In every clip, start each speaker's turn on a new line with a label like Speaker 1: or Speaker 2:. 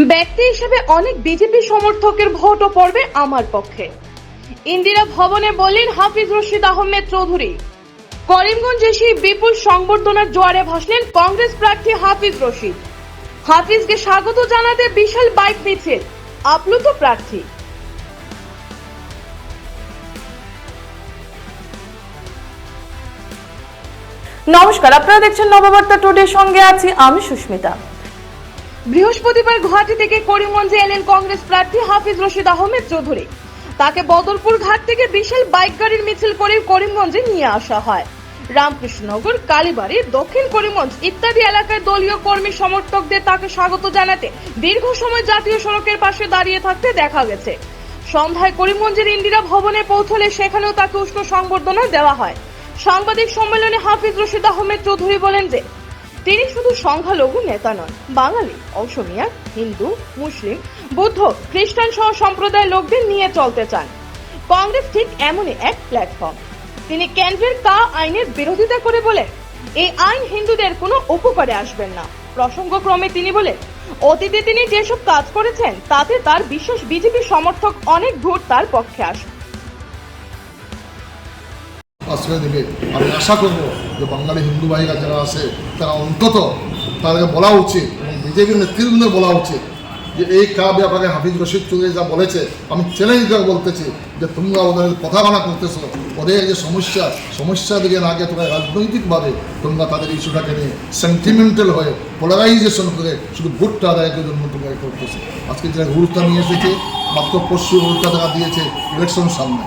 Speaker 1: ব্যক্তি হিসেবে অনেক বিজেপি সমর্থকের ভোটও পড়বে আমার পক্ষে। ইন্দিরা ভবনে বললেন হাফিজ রশিদ আহমেদ চৌধুরী। করিমগঞ্জে সেই বিপুল সংবর্ধনার জোয়ারে ভাসলেন কংগ্রেস প্রার্থী হাফিজ রশিদ। হাফিজকে স্বাগত জানাতে বিশাল বাইক মিছিল, আপ্লুত প্রার্থী। নমস্কার, আপনারা দেখছেন নববার্তা টুডে, সঙ্গে আছি আমি সুস্মিতা। বৃহস্পতিবার গুয়াহাটি থেকে করিমগঞ্জে এলেন কংগ্রেস প্রার্থী হাফিজ রশিদ আহমেদ চৌধুরী। তাকে বদরপুর ঘাট থেকে বিশাল বাইক গাড়ির মিছিল করে করিমগঞ্জে নিয়ে আসা হয়। রামকৃষ্ণনগর, কালীবাড়ি, দক্ষিণ করিমগঞ্জ ইত্যাদি এলাকায় দলীয় কর্মী সমর্থকদের তাকে স্বাগত জানাতে দীর্ঘ সময় জাতীয় সড়কের পাশে দাঁড়িয়ে থাকতে দেখা গেছে। সন্ধ্যায় করিমগঞ্জের ইন্দিরা ভবনে পৌঁছলে সেখানেও তাকে উষ্ণ সংবর্ধনা দেওয়া হয়। সাংবাদিক সম্মেলনে হাফিজ রশিদ আহমেদ চৌধুরী বলেন যে তিনি শুধু সংখ্যালঘু নেতা নন, বাঙালি, অসমিয়া, হিন্দু, মুসলিম, বৌদ্ধ, খ্রিস্টান সহ সম্প্রদায়ের লোকদের নিয়ে চলতে চান। কংগ্রেস ঠিক এমনই এক প্ল্যাটফর্ম। তিনি কেন্দ্রের কা আইনের বিরোধিতা করে বলেন এই আইন হিন্দুদের কোনো উপকারে আসবেন না। প্রসঙ্গক্রমে তিনি বলেন অতীতে তিনি যেসব কাজ করেছেন তাতে তার বিশ্বাস বিজেপি সমর্থক অনেক ভোট তার পক্ষে আসবে।
Speaker 2: আশ্রয় দেবে। আমি আশা করবো যে বাঙালি হিন্দু ভাইরা যারা আছে তারা অন্তত তাদেরকে বলা উচিত এবং বিজেপির নেতৃবৃন্দ বলা উচিত যে এই ব্যাপারে হাফিজ রশিদ চৌধুরী যা বলেছে, আমি চ্যালেঞ্জ করে বলতেছি যে তোমরা ওদের প্রতারণা করতেছো। ওদের যে সমস্যা দিকে না গিয়ে তোমরা রাজনৈতিকভাবে তোমরা তাদের ইস্যুটাকে নিয়ে সেন্টিমেন্টাল হয়ে পোলারাইজেশন করে শুধু ভোটটা আদায়ের জন্য তোমরা করতেছো। আজকে যে রুলটা নিয়ে এসেছে, মাত্র পরশু রুলটা তারা দিয়েছে ইলেকশন সামনে।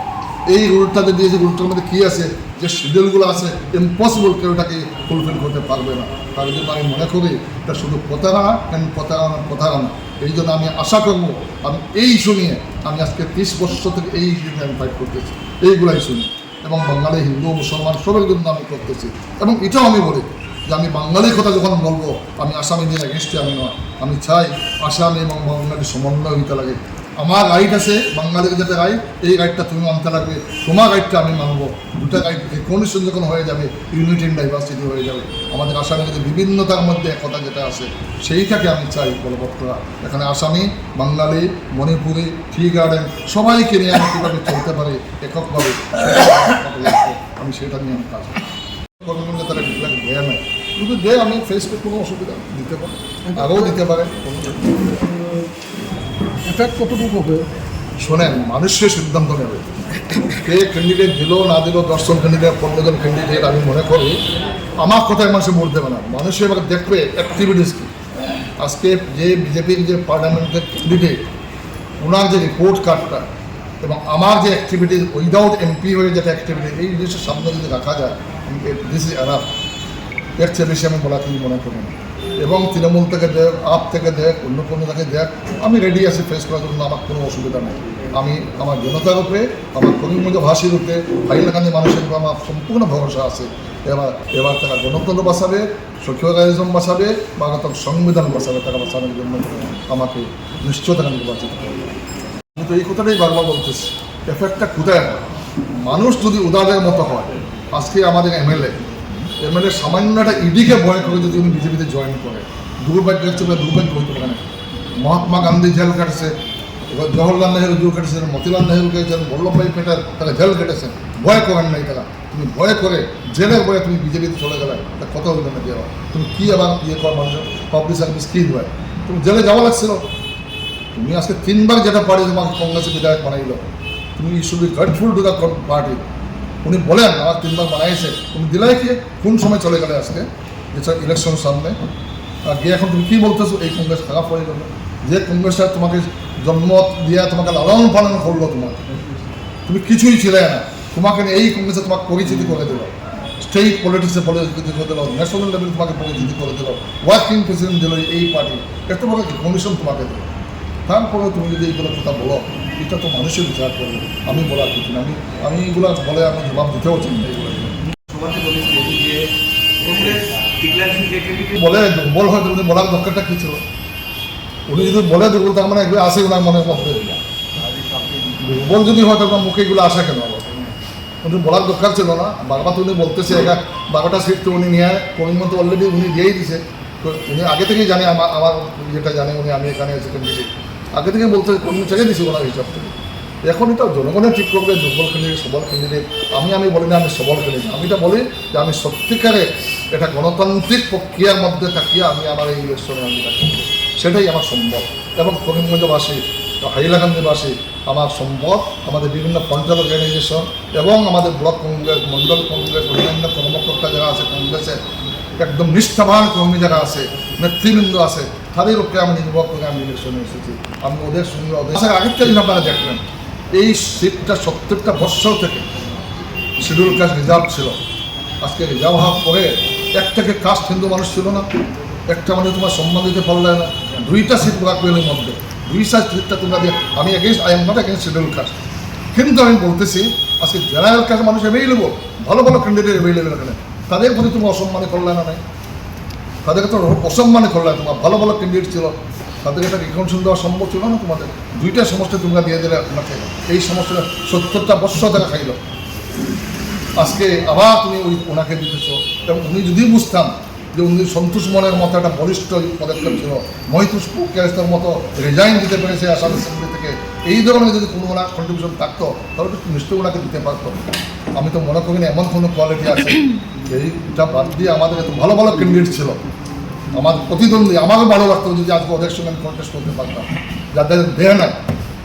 Speaker 2: এই রুলটাতে দিয়েছে, রুলটার মধ্যে কী আছে, যে শিডিউলগুলো আছে ইম্পসিবল, কেউ এটাকে ফুলফিল করতে পারবে না। তার জন্য আমি মনে করি এটা শুধু প্রতারণা। এই জন্য আমি আশা করবো, আমি এই ইস্যু নিয়ে আমি আজকে 30 বছর থেকে এই ইস্যু নিয়ে আমি ফাইট করতেছি, এইগুলাই শুনি এবং বাঙালি, হিন্দু, মুসলমান সবের জন্য আমি করতেছি। এবং এটাও আমি বলি যে আমি বাঙালির কথা যখন বলবো, আমি আসামিদের এগেনস্টে আমি নয়। আমি চাই আসামি এবং বাঙালি সমন্বয় হইতে লাগে। আমার রাইট আছে, বাঙালির যেটা রাইট, এই রাইটটা তুমি মানতে লাগবে, তোমার রাইটটা আমি মানবো। দুটা রাইট কন্ডিশন যখন হয়ে যাবে, ইউনিটি ইন ডাইভার্সিটি হয়ে যাবে। আমাদের আসামের যে বিভিন্নতার মধ্যে একতা যেটা আছে, সেইটাকে আমি চাই বলবৎ করা। এখানে আসামি, বাঙালি, মণিপুরি, টি গার্ডেন সবাইকে নিয়ে আমি কীভাবে চলতে পারি এককভাবে, আমি সেটা নিয়ে আমি কাজ কর্মীকে তারা ডিক্লেয়ার দেয় না, কিন্তু দেয় আমি ফেসবুক কোনো অসুবিধা দিতে পারে, আগেও দিতে পারে। এফেক্ট কতটুকু হবে শোনেন, মানুষের সিদ্ধান্ত নেবে কে ক্যান্ডিডেট দিল না দিল। 10 জন ক্যান্ডিডেট, 15 জন ক্যান্ডিডেট, আমি মনে করি আমার কথায় মানুষের ভোট দেবে না। মানুষের এবার দেখবে অ্যাক্টিভিটিস কি। আজকে যে বিজেপির যে পার্লামেন্টের ক্যান্ডিডেট, ওনার যে রিপোর্ট কার্ডটা এবং আমার যে অ্যাক্টিভিটিস উইদাউট এমপি হয়ে যেটা অ্যাক্টিভিটি, এই জিনিসের সামনে যদি রাখা যায়, দিস ইজ এনাফ। এর চেয়ে বেশি আমি বলা কি মনে করি না। এবং তৃণমূল থেকে দেখ, আপ থেকে দেখ, অন্য কোনো থেকে দেখ, আমি রেডি আছি ফেস করার জন্য, আমার কোনো অসুবিধা নেই। আমি আমার জনতার উপরে, আমার করিমগঞ্জ ভাষীর উপরে, হাইলাকান্দি মানুষের উপরে আমার সম্পূর্ণ ভরসা আছে। এবার তারা গণতন্ত্র বাঁচাবে, সেকুলারিজম বাঁচাবে, বাংলাদেশের সংবিধান বাঁচাবে। তারা বাঁচানোর জন্য আমাকে নিশ্চয় তারা নির্বাচিত করবে। আমি তো এই কথাটাই বারবার বলতেছি, এফেক্টটা কোথায় হয়। মানুষ যদি উদারের মতো হয়, আজকে আমাদের এমএলএ সামান্য একটা ইডিকে ভয় করে যদি উনি বিজেপিতে জয়েন করে, দুর্ভাগ্য হচ্ছে, দুর্ভাগ্য হইতে পারে না। মহাত্মা গান্ধী জেল কাটছে, জওহরলাল নেহরু জেল কাটেছেন, মতিলাল নেহরু কেটেছেন, বল্লভভাই পেটেল তারা জেল কেটেছেন। ভয় করেন নাই তারা। তুমি ভয় করে জেলের ভয়ে তুমি বিজেপিতে চলে গেলে, তা কত হইবে না দেওয়া। তুমি কী আবার ইয়ে কর, মানুষের পাবলিক সার্ভিস কী দেয়, তুমি জেলে যাওয়া লাগছিল। তুমি আজকে 3 বার যেটা পার্টি তোমাকে কংগ্রেসের বিধায়ক বানাইল, তুমি should be grateful to the party. উনি বলেন আমার 3 বার বানাইছে, তুমি দিলাই কি? কোন সময় চলে গেলে আজকে যেটা ইলেকশন সামনে গিয়ে এখন তুমি কী বলতেছো এই কংগ্রেস খারাপ হয়ে গেল? যে কংগ্রেসটা তোমাকে জন্ম দিয়ে তোমাকে লালন পালন করলো, তোমাকে তুমি কিছুই ছিলে না, তোমাকে এই কংগ্রেসে তোমাকে পরিচিতি করে দিল, স্টেট পলিটিক্সে পরিচিতি করে দিল, ন্যাশনাল লেভেলে তোমাকে পরিচিতি করে দিল, ওয়ার্কিং প্রেসিডেন্ট দিল এই পার্টি। এত বড় কমিশন তোমাকে দিল। তারপরে তুমি যদি এইগুলো কথা বলো, এটা তো মানুষের বিচার করবে। আমি বলার কিছু না, আমি এইগুলো বলে আমি জবাব দিতেও চাই না। এইগুলো বলে দুর্বল হয়, উনি বলার দরকারটা কী ছিল? উনি যদি বলে দুর্বল, তার মানে এগুলো আসে ওনার মনের মধ্যে। দুর্বল যদি হয় তখন মুখে এগুলো আসা কেন? উনি বলার দরকার ছিল না। বারবার তো উনি বলতেছে, 12টা সিট তো উনি নিয়ে করিমগঞ্জ অলরেডি উনি দিয়েই দিছে। তো উনি আগে থেকেই জানে আমার ইয়েটা জানে উনি, আমি এখানে আছি ক্যান্ডিডেট আগে থেকে বলতে উনি ছেড়ে দিয়েছি ওনার হিসাব থেকে। এখন এটা জনগণের ঠিক করবে, দুর্বল ক্যান্ডিডেট সবল ক্যান্ডিডেট। আমি বলি না আমি সবল ক্যান্ডিডেট, আমি এটা বলি যে আমি সত্যিকারে এটা গণতান্ত্রিক প্রক্রিয়ার মধ্যে থাকিয়ে আমি আমার এই ইলেকশনে আমি রাখি, সেটাই আমার সম্ভব। এবং করিমগঞ্জবাসী, হাইলাকান্দিবাসী আমার সম্পদ, আমাদের বিভিন্ন পঞ্চায়েত অর্গানাইজেশন এবং আমাদের ব্লক কংগ্রেস, মন্ডল কংগ্রেস, অন্যান্য কর্মকর্তা যারা আছে কংগ্রেসের একদম নিষ্ঠাবান কর্মী যারা আছে, নেতৃবৃন্দ আছে, তাদের উপরে আমি নির্ভর করে আমি ইলেকশনে এসেছি। আমি ওদের সঙ্গে আগের থেকে আপনারা দেখবেন এই সিটটা 70টা বৎসর থেকে শিডিউল কাস্ট রিজার্ভ ছিল। আজকে রিজার্ভ হওয়ার পরে একটাকে কাস্ট হিন্দু মানুষ ছিল না, একটা মানে তোমার সম্মান দিতে পারলে না। 2টা সিট ব্লক পেলের মধ্যে 2টা সিটটা তোমরা দিয়ে, আমি I am not against schedule caste, কিন্তু আমি বলতেছি আজকে জেনারেল কাস্ট মানুষ অ্যাভেলেবল, ভালো ভালো ক্যান্ডিডেট অ্যাভেলেবল এখানে, তাদের প্রতি তুমি অসম্মানে করলে না নাই, তাদেরকে তো অসম্মানে করলে। তোমার ভালো ভালো ক্যান্ডিডেট ছিল, তাদেরকে একটা রিকনশন দেওয়া সম্ভব ছিল না তোমাদের। 2টা সমস্যা তোমরা দিয়ে দিলে আপনাকে, এই সমস্যাটা 70টা বৎসর টাকা খাইল। আজকে আবার তুমি ওনাকে দিতেছ। এবং উনি যদি বুঝতাম যে উনি সন্তোষ মনের মতো একটা বলিষ্ঠ পদক্ষেপ ছিল, মহিতুষ ক্যারেস্তার মতো রিজাইন দিতে পেরেছে আসাম অ্যাসেম্বলি থেকে, এই ধরনের যদি কোনো ওনার কন্ট্রিবিউশন থাকতো তাহলে তো নিশ্চয়ই ওনাকে দিতে পারতো। আমি তো মনে করি না এমন কোনো কোয়ালিটি আছে। এইটা বাদ দিয়ে আমাদের এত ভালো ভালো ক্যান্ডিডেট ছিল, আমার প্রতিদ্বন্দ্বী, আমারও ভালো লাগতো যদি আজকে ওদের সঙ্গে আমি কন্টেস্ট করতে পারতাম। যাদের দেয় নাই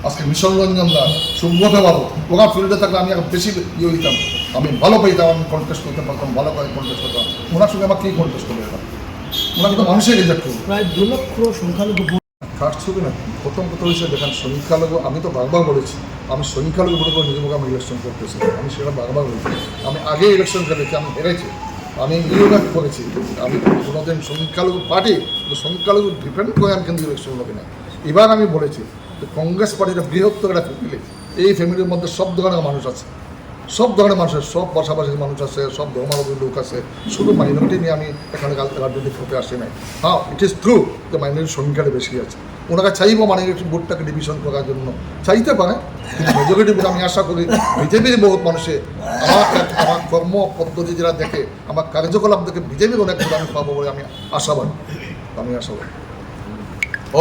Speaker 2: আজকে মিশন রঞ্জন দা, সুব্রত বাবু, ওরা ফিল্ডে থাকলে আমি আর বেশি ইয়ে হইতাম, আমি ভালো পাইতাম, আমি কন্টেস্ট করতে পারতাম, ভালো করে কন্টেস্ট করতাম। ওনার সঙ্গে আমার কী কন্টেস্ট করতে পারতাম? ওনাকে তো মানুষের রিজেক্ট করবো।
Speaker 3: প্রায় 2 লক্ষ সংখ্যালঘু
Speaker 2: ফার্স্ট ছবি না, প্রথম কথা হয়েছে দেখেন সংখ্যালঘু, আমি তো বারবার বলেছি আমি সংখ্যালঘু ভোট করে নিজেকে আমি ইলেকশন করতেছি, আমি সেটা বারবার বলেছি। আমি আগে ইলেকশন খেলেছি, আমি হেরেছি, আমি ইউনিয়ন করেছি, আমি কোনোদিন সংখ্যালঘু পার্টি সংখ্যালঘু ডিপেন্ড করে আমি কিন্তু ইলেকশন লোকে না। এবার আমি বলেছি যে কংগ্রেস পার্টিটা বৃহত্তর একটা ফ্যামিলি, এই ফ্যামিলির মধ্যে সব ধরনের মানুষ আছে, সব ধরনের মানুষ আছে, সব ভাষাভাষীর মানুষ আছে, সব ধর্মাবলম্বী লোক আছে, শুধু মাইনরিটি নিয়ে আমি এখানে রাজনৈতিক হতে আসি নাই। হ্যাঁ, ইট ইজ ট্রু যে মাইনরিটির সংখ্যাটা বেশি আছে, ওনারা চাইবো মাইনরিটি ভোটটাকে ডিভিশন করার জন্য, চাইতে পারে, কিন্তু মেজরিটি ভোট আমি আশা করি বিজেপির বহুত মানুষে আমার কর্ম পদ্ধতি যারা দেখে, আমার কার্যকলাপ দেখে বিজেপির অনেক ভোট আমি পাবো বলে আমি আশাবাদী।